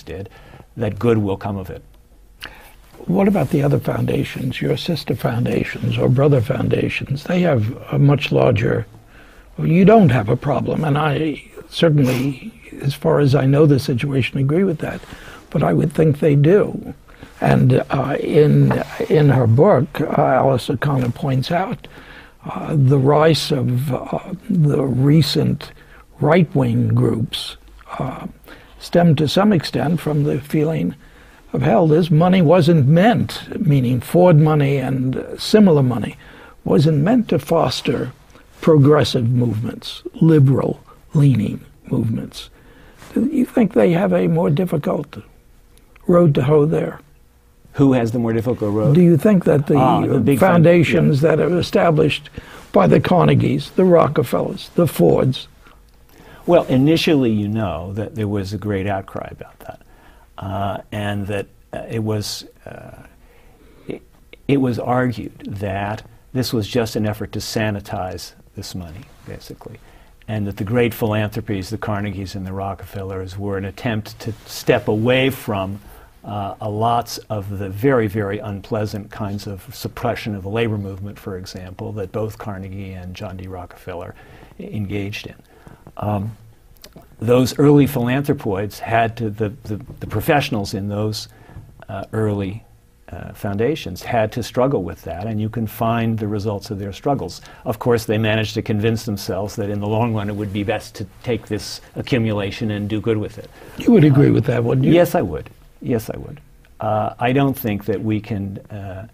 did, that good will come of it. What about the other foundations, your sister foundations or brother foundations? They have a much larger, well, you don't have a problem, and I certainly, as far as I know the situation, agree with that, but I would think they do. And in her book, Alice O'Connor points out the rise of the recent right-wing groups stemmed to some extent from the feeling of, hell, this money wasn't meant, meaning Ford money and similar money, wasn't meant to foster progressive movements, liberal-leaning movements. Do you think they have a more difficult road to hoe there? Who has the more difficult road? Do you think that the foundations that are established by the Carnegies, the Rockefellers, the Fords? Well, initially, you know, that there was a great outcry about that, and that it was argued that this was just an effort to sanitize this money, basically, and that the great philanthropies, the Carnegies and the Rockefellers, were an attempt to step away from lots of the very, very unpleasant kinds of suppression of the labor movement, for example, that both Carnegie and John D. Rockefeller engaged in. Those early philanthropoids had to, the professionals in those early foundations had to struggle with that, and you can find the results of their struggles. Of course, they managed to convince themselves that in the long run it would be best to take this accumulation and do good with it. You would agree with that, wouldn't you? Yes, I would. Yes, I would. I don't think that we can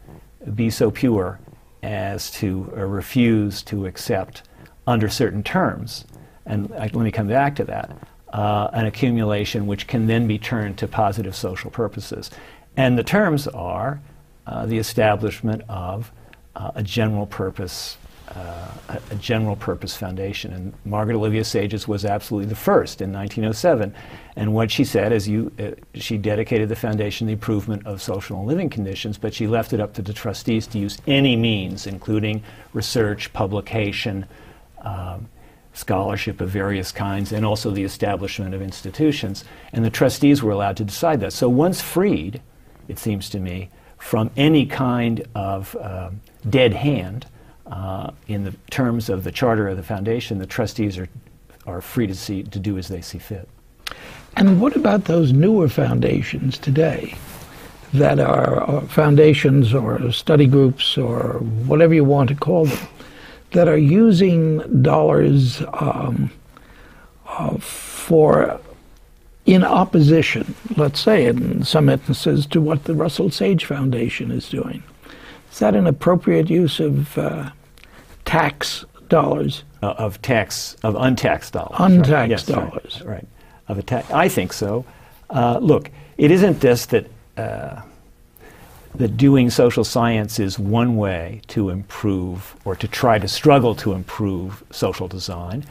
be so pure as to refuse to accept, under certain terms, and let me come back to that, an accumulation which can then be turned to positive social purposes. And the terms are the establishment of a general purpose foundation. And Margaret Olivia Sage was absolutely the first in 1907. And what she said is she dedicated the foundation to the improvement of social and living conditions, but she left it up to the trustees to use any means, including research, publication, scholarship of various kinds, and also the establishment of institutions. And the trustees were allowed to decide that. So once freed, it seems to me, from any kind of dead hand, in the terms of the charter of the foundation, the trustees are free to do as they see fit. And what about those newer foundations today that are foundations or study groups or whatever you want to call them, that are using dollars in opposition, let's say in some instances, to what the Russell Sage Foundation is doing? Is that an appropriate use of tax dollars? Of untaxed dollars. Untaxed right? Yes, dollars. Right. Of a tax. I think so. Look, it isn't just that doing social science is one way to improve or to try to struggle to improve social design.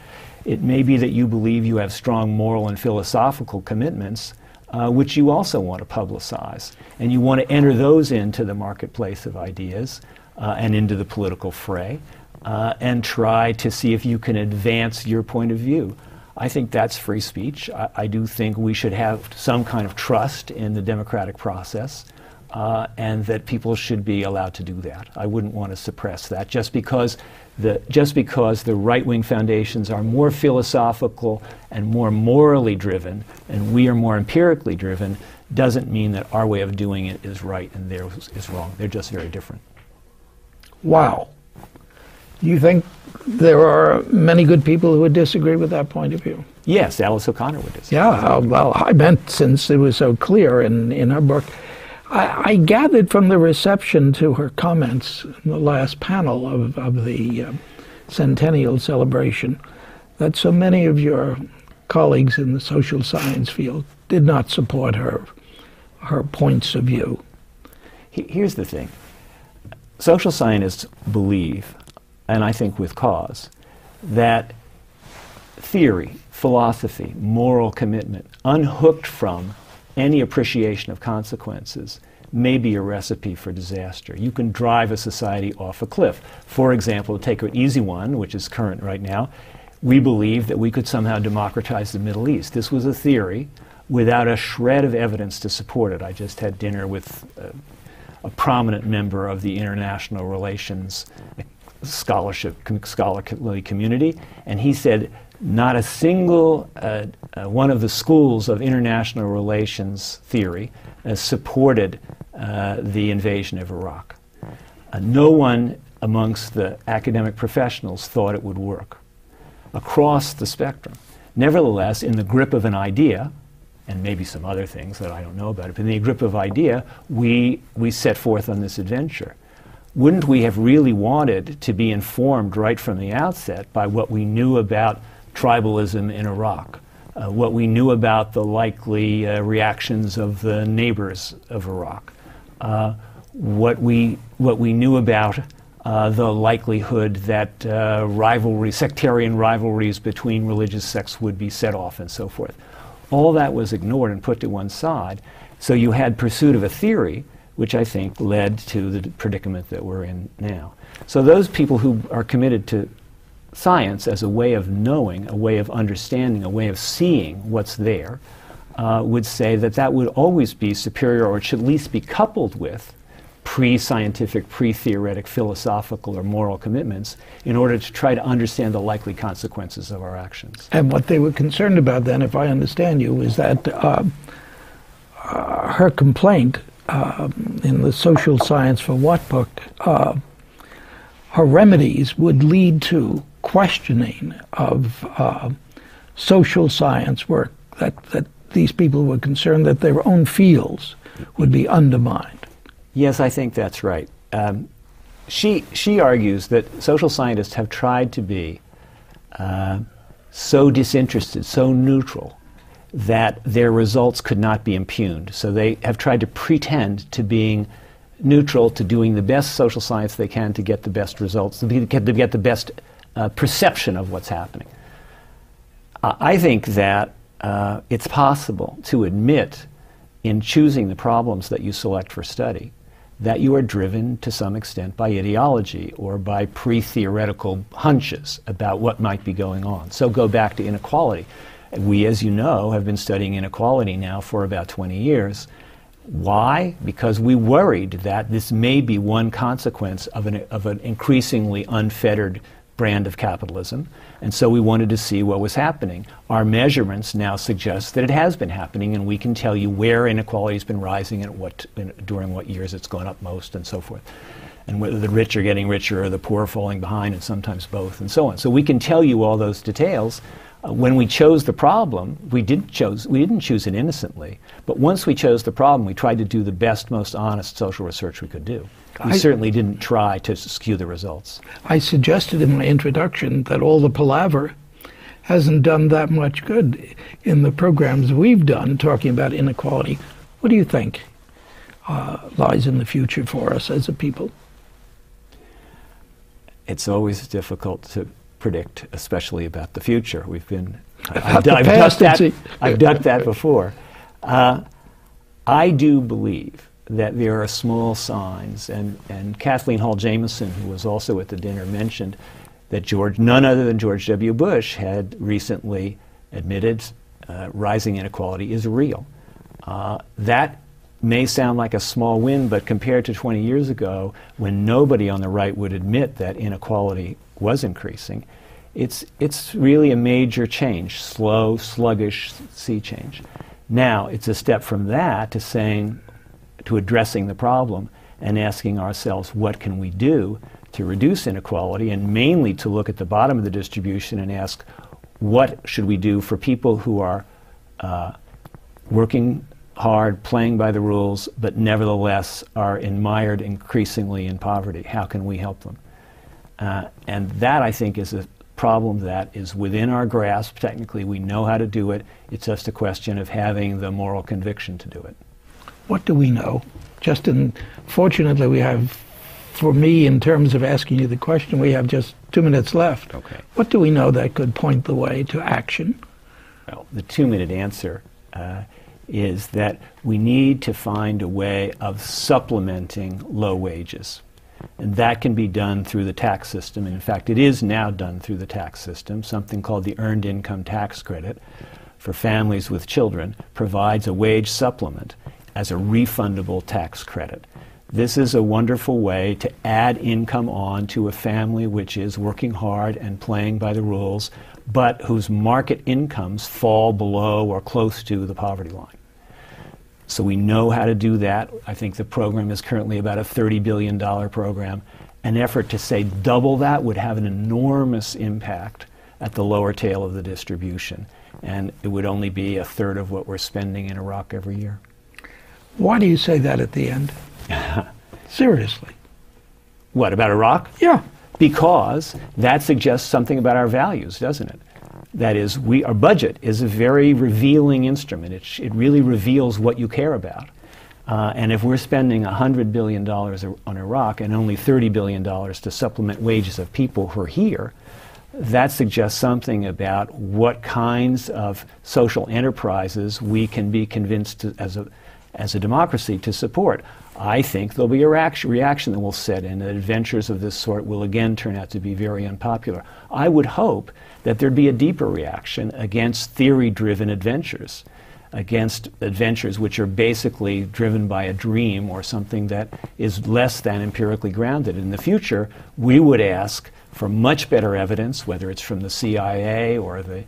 It may be that you believe you have strong moral and philosophical commitments which you also want to publicize. And you want to enter those into the marketplace of ideas and into the political fray and try to see if you can advance your point of view. I think that's free speech. I do think we should have some kind of trust in the democratic process and that people should be allowed to do that. I wouldn't want to suppress that just because the right-wing foundations are more philosophical and more morally driven and we are more empirically driven doesn't mean that our way of doing it is right and theirs is wrong. They're just very different. Wow. Do you think there are many good people who would disagree with that point of view? Yes, Alice O'Connor would disagree. Yeah, well, I meant since it was so clear in her book. I gathered from the reception to her comments in the last panel of the centennial celebration that so many of your colleagues in the social science field did not support her points of view. Here's the thing. Social scientists believe, and I think with cause, that theory, philosophy, moral commitment, unhooked from any appreciation of consequences, may be a recipe for disaster. You can drive a society off a cliff. For example, to take an easy one, which is current right now, we believe that we could somehow democratize the Middle East. This was a theory without a shred of evidence to support it. I just had dinner with a prominent member of the international relations scholarly community, and he said not a single one of the schools of international relations theory supported the invasion of Iraq. No one amongst the academic professionals thought it would work across the spectrum. Nevertheless, in the grip of an idea, and maybe some other things that I don't know about it, but in the grip of idea, we set forth on this adventure. Wouldn't we have really wanted to be informed right from the outset by what we knew about tribalism in Iraq, what we knew about the likely reactions of the neighbors of Iraq, what we knew about the likelihood that sectarian rivalries between religious sects would be set off and so forth. All that was ignored and put to one side. So you had pursuit of a theory, which I think led to the predicament that we're in now. So those people who are committed to science as a way of knowing, a way of understanding, a way of seeing what's there, would say that that would always be superior, or it should at least be coupled with pre-scientific, pre-theoretic, philosophical or moral commitments in order to try to understand the likely consequences of our actions. And what they were concerned about then, if I understand you, is that her complaint in the Social Science for What book, her remedies would lead to questioning of social science work, that these people were concerned that their own fields would be undermined. Yes, I think that's right. She argues that social scientists have tried to be so disinterested, so neutral, that their results could not be impugned. So they have tried to pretend to being neutral, to doing the best social science they can to get the best results, to get the best perception of what's happening. I think that it's possible to admit in choosing the problems that you select for study that you are driven to some extent by ideology or by pre-theoretical hunches about what might be going on. So go back to inequality. We, as you know, have been studying inequality now for about 20 years. Why? Because we worried that this may be one consequence of an increasingly unfettered brand of capitalism, and so we wanted to see what was happening. Our measurements now suggest that it has been happening, and we can tell you where inequality has been rising and during what years it's gone up most, and so forth, and whether the rich are getting richer or the poor are falling behind, and sometimes both, and so on. So we can tell you all those details. When we chose the problem, we didn't choose it innocently, but once we chose the problem, we tried to do the best, most honest social research we could do. We certainly didn't try to skew the results. I suggested in my introduction that all the palaver hasn't done that much good in the programs we've done talking about inequality. What do you think lies in the future for us as a people? It's always difficult to predict, especially about the future. We've been I've ducked that before. I do believe that there are small signs, and Kathleen Hall Jameson, who was also at the dinner, mentioned that none other than George W. Bush had recently admitted rising inequality is real. That may sound like a small win, but compared to 20 years ago, when nobody on the right would admit that inequality was increasing, it's really a major change, slow, sluggish sea change. Now, it's a step from that to addressing the problem and asking ourselves, what can we do to reduce inequality, and mainly to look at the bottom of the distribution and ask, what should we do for people who are working hard, playing by the rules, but nevertheless are mired increasingly in poverty? How can we help them? And that, I think, is a problem that is within our grasp. Technically, we know how to do it. It's just a question of having the moral conviction to do it. What do we know? Fortunately, we have, for me, in terms of asking you the question, we have just 2 minutes left. Okay. What do we know that could point the way to action? Well, the 2-minute answer is that we need to find a way of supplementing low wages. And that can be done through the tax system. And in fact, it is now done through the tax system, something called the Earned Income Tax Credit, for families with children provides a wage supplement as a refundable tax credit. This is a wonderful way to add income on to a family which is working hard and playing by the rules, but whose market incomes fall below or close to the poverty line. So we know how to do that. I think the program is currently about a $30 billion program. An effort to, say, double that would have an enormous impact at the lower tail of the distribution, and it would only be a third of what we're spending in Iraq every year. Why do you say that at the end? Seriously. What, about Iraq? Yeah. Because that suggests something about our values, doesn't it? That is, our budget is a very revealing instrument. It really reveals what you care about. And if we're spending $100 billion on Iraq and only $30 billion to supplement wages of people who are here, that suggests something about what kinds of social enterprises we can be convinced to, as a democracy to support. I think there'll be a reaction that will set in, and adventures of this sort will again turn out to be very unpopular. I would hope that there'd be a deeper reaction against theory-driven adventures, against adventures which are basically driven by a dream or something that is less than empirically grounded. In the future, we would ask for much better evidence, whether it's from the CIA or the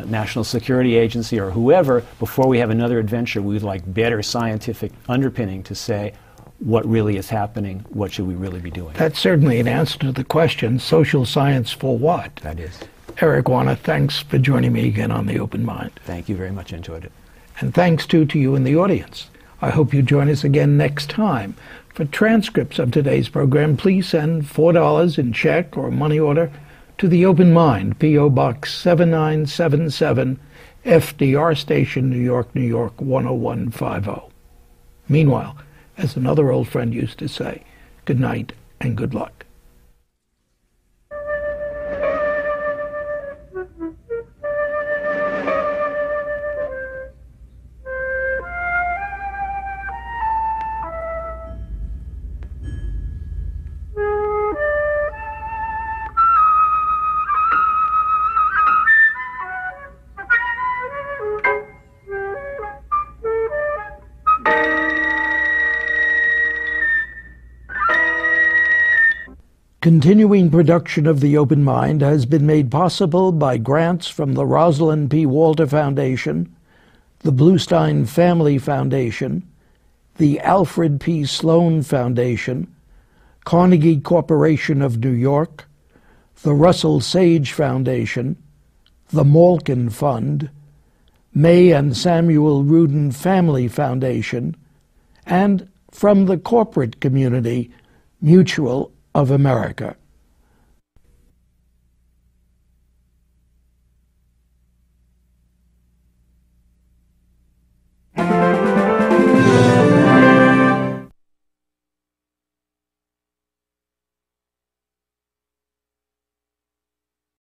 National Security Agency or whoever. Before we have another adventure, we'd like better scientific underpinning to say what really is happening, what should we really be doing. That's certainly an answer to the question, social science for what? That is. Eric Wanner, thanks for joining me again on The Open Mind. Thank you very much. Enjoyed it. And thanks too to you in the audience. I hope you join us again next time. For transcripts of today's program, please send $4 in check or money order to The Open Mind, P.O. Box 7977, F.D.R. Station, New York, New York 10150. Meanwhile, as another old friend used to say, good night and good luck. Continuing production of The Open Mind has been made possible by grants from the Rosalind P. Walter Foundation, the Bluestein Family Foundation, the Alfred P. Sloan Foundation, Carnegie Corporation of New York, the Russell Sage Foundation, the Malkin Fund, May and Samuel Rudin Family Foundation, and from the corporate community, Mutual of America.